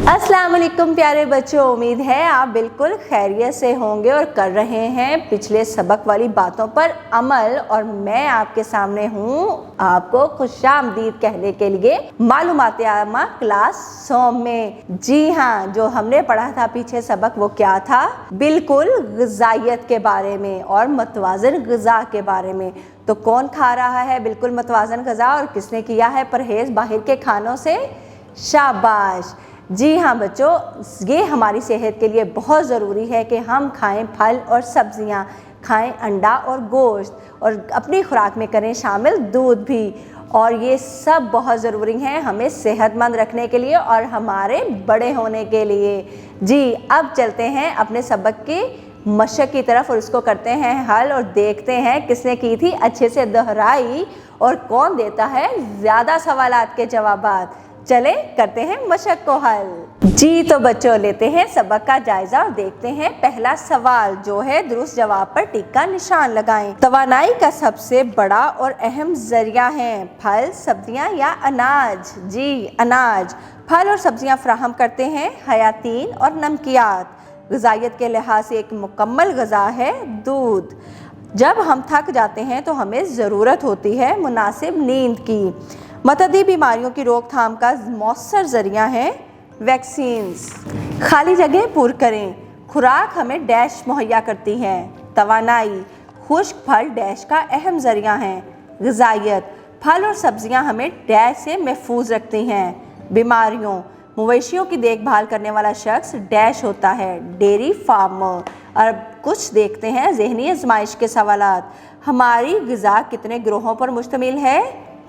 अस्सलाम वालेकुम प्यारे बच्चों, उम्मीद है आप बिल्कुल खैरियत से होंगे और कर रहे हैं पिछले सबक वाली बातों पर अमल। और मैं आपके सामने हूँ आपको खुशामदीद कहने के लिए मालूमात आमा क्लास 100 में। जी हाँ, जो हमने पढ़ा था पीछे सबक वो क्या था? बिल्कुल ग़िज़ाइयत के बारे में और मतवाज़न ग़िज़ा के बारे में। तो कौन खा रहा है बिल्कुल मतवाज़न ग़िज़ा और किसने किया है परहेज़ बाहर के खानों से? शाबाश। जी हाँ बच्चों, ये हमारी सेहत के लिए बहुत ज़रूरी है कि हम खाएं फल और सब्जियां, खाएं अंडा और गोश्त, और अपनी खुराक में करें शामिल दूध भी। और ये सब बहुत ज़रूरी हैं हमें सेहतमंद रखने के लिए और हमारे बड़े होने के लिए। जी, अब चलते हैं अपने सबक की मशक की तरफ और इसको करते हैं हल और देखते हैं किसने की थी अच्छे से दोहराई और कौन देता है ज़्यादा सवालात के जवाबात। चले करते हैं मशक को हल। जी तो बच्चों, लेते हैं सबक का जायजा और देखते हैं पहला सवाल जो है दुरुस्त जवाब पर टिक का निशान लगाएं। तवानाई का सबसे बड़ा और अहम जरिया है फल, सब्जियां या अनाज? जी, अनाज। फल और सब्जियां फराहम करते हैं हयातीन और नमकियात। ग़िज़ाइयत के लिहाज से एक मुकम्मल ग़िज़ा है दूध। जब हम थक जाते हैं तो हमें ज़रूरत होती है मुनासिब नींद की। मतदी बीमारियों की रोकथाम का मौसर ज़रिया है वैक्सीन्स। खाली जगह पूर करें। खुराक हमें डैश मुहैया करती है तवानाई। खुश्क फल डैश का अहम ज़रिया है ग़िज़ाइयत। फल और सब्जियां हमें डैश से महफूज रखती हैं बीमारियों। मवेशियों की देखभाल करने वाला शख्स डैश होता है डेयरी फार्मर। और कुछ देखते हैं ज़हनी आजमाइश के सवालात। हमारी ग़िज़ा कितने ग्रोहों पर मुश्तमिल है?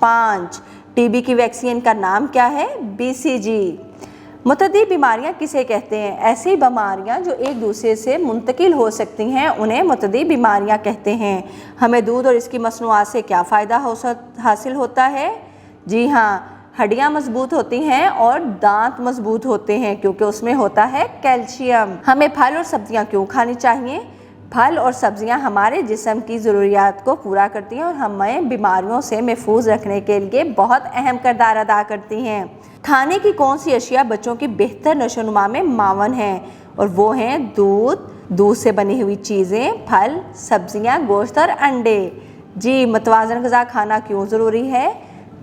5। टीबी की वैक्सीन का नाम क्या है? BCG। मुतअद्दी बीमारियां किसे कहते हैं? ऐसी बीमारियां जो एक दूसरे से मुंतकिल हो सकती हैं उन्हें मुतअद्दी बीमारियां कहते हैं। हमें दूध और इसकी मसनूआत से क्या फ़ायदा हासिल होता है? जी हाँ, हड्डियां मजबूत होती हैं और दांत मजबूत होते हैं क्योंकि उसमें होता है कैल्शियम। हमें फल और सब्जियां क्यों खानी चाहिए? फल और सब्जियां हमारे जिस्म की ज़रूरियात को पूरा करती हैं और हमें बीमारियों से महफूज रखने के लिए बहुत अहम किरदार अदा करती हैं। खाने की कौन सी अशिया बच्चों की बेहतर नशोनुमा में मावन हैं? और वो हैं दूध से बनी हुई चीज़ें, फल, सब्जियां, गोश्त और अंडे। जी, मतवाज़न ग़िज़ा खाना क्यों ज़रूरी है?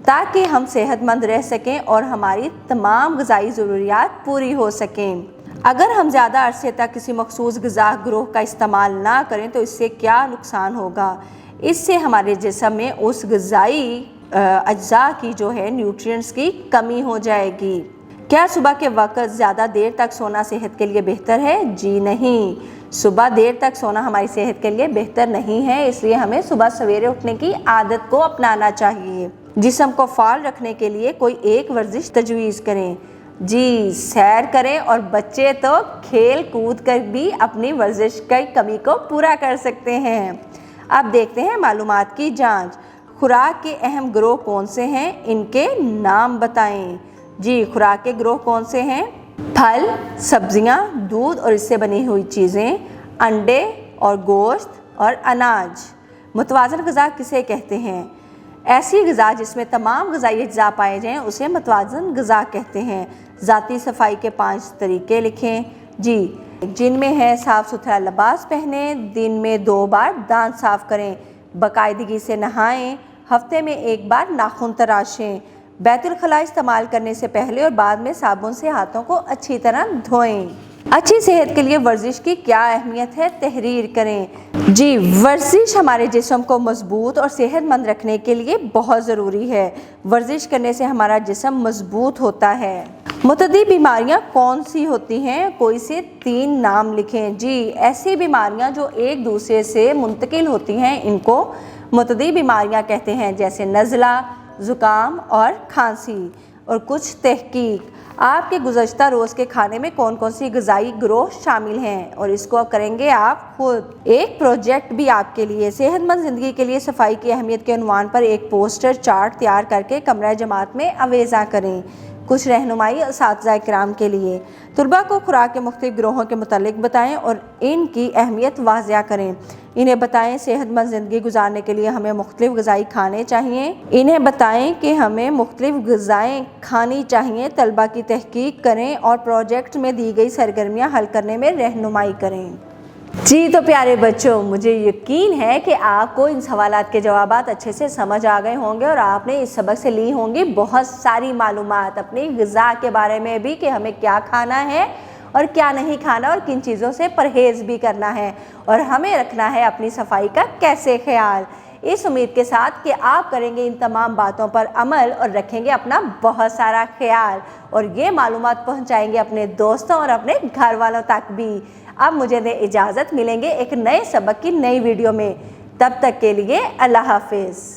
ताकि हम सेहतमंद रह सकें और हमारी तमाम ग़िज़ाई ज़रूरियात पूरी हो सकें। अगर हम ज़्यादा अरसे तक किसी मखसूस ग़िज़ा ग्रोह का इस्तेमाल ना करें तो इससे क्या नुकसान होगा? इससे हमारे जिस्म में उस ग़िज़ाई अज्जा की जो है न्यूट्रिएंट्स की कमी हो जाएगी। क्या सुबह के वक्त ज़्यादा देर तक सोना सेहत के लिए बेहतर है? जी नहीं, सुबह देर तक सोना हमारी सेहत के लिए बेहतर नहीं है। इसलिए हमें सुबह सवेरे उठने की आदत को अपनाना चाहिए। जिस्म को फाल रखने के लिए कोई एक वर्जिश तजवीज़ करें। जी, सैर करें और बच्चे तो खेल कूद कर भी अपनी वर्जिश की कमी को पूरा कर सकते हैं। अब देखते हैं मालूमात की जांच। खुराक के अहम ग्रोह कौन से हैं? इनके नाम बताएं। जी, खुराक के ग्रोह कौन से हैं? फल, सब्जियां, दूध और इससे बनी हुई चीज़ें, अंडे और गोश्त और अनाज। मुतवाज़न ग़िज़ा किसे कहते हैं? ऐसी ग़िज़ा जिसमें तमाम ग़िज़ाई अज्जा पाए जाएँ उसे मुतवाज़न ग़िज़ा कहते हैं। ज़ाती सफाई के 5 तरीके लिखें। जी, जिनमें है साफ़ सुथरा लिबास पहने, दिन में 2 बार दांत साफ़ करें, बाकायदगी से नहाएं, हफ्ते में 1 बार नाखून तराशें, बैतुल खला इस्तेमाल करने से पहले और बाद में साबुन से हाथों को अच्छी तरह धोएं। अच्छी सेहत के लिए वर्जिश की क्या अहमियत है? तहरीर करें। जी, वर्जिश हमारे जिस्म को मजबूत और सेहतमंद रखने के लिए बहुत ज़रूरी है। वर्जिश करने से हमारा जिस्म मजबूत होता है। मुतअद्दी बीमारियां कौन सी होती हैं? कोई से 3 नाम लिखें। जी, ऐसी बीमारियां जो एक दूसरे से मुंतकिल होती हैं इनको मुतअद्दी बीमारियां कहते हैं, जैसे नज़ला, ज़ुकाम और खांसी। और कुछ तहकीक, आपके गुज़श्ता रोज़ के खाने में कौन कौन सी ग़िज़ाई ग्रोह शामिल हैं और इसको करेंगे आप खुद। एक प्रोजेक्ट भी आपके लिए सेहतमंद ज़िंदगी के लिए सफाई की अहमियत के उन्वान पर एक पोस्टर चार्ट तैयार करके कमरा जमात में अवेज़ा करें। کچھ رہنمائی اساتذہ کرام کے لیے۔ طلباء کو خوراک کے مختلف گروہوں کے متعلق بتائیں اور ان کی اہمیت واضح کریں۔ انہیں بتائیں صحت مند زندگی گزارنے کے لیے ہمیں مختلف غذائی کھانے چاہیے۔ انہیں بتائیں کہ ہمیں مختلف غذائیں کھانی چاہیے۔ طلباء کی تحقیق کریں اور پروجیکٹ میں دی گئی سرگرمیاں حل کرنے میں رہنمائی کریں۔ جی تو پیارے بچوں، مجھے یقین ہے کہ آپ کو ان سوالات کے جوابات اچھے سے سمجھ آ گئے ہوں گے اور آپ نے اس سبق سے لی ہوں گی بہت ساری معلومات اپنی غذا کے بارے میں بھی، کہ ہمیں کیا کھانا ہے اور کیا نہیں کھانا اور کن چیزوں سے پرہیز بھی کرنا ہے، اور ہمیں رکھنا ہے اپنی صفائی کا کیسے خیال۔ اس امید کے ساتھ کہ آپ کریں گے ان تمام باتوں پر عمل اور رکھیں گے اپنا بہت سارا خیال، اور یہ معلومات پہنچائیں گے اپنے دوستوں اور اپنے گھر والوں تک بھی۔ اب مجھے دیں اجازت، ملیں گے ایک نئے سبق کی نئی ویڈیو میں۔ تب تک کے لیے اللہ حافظ۔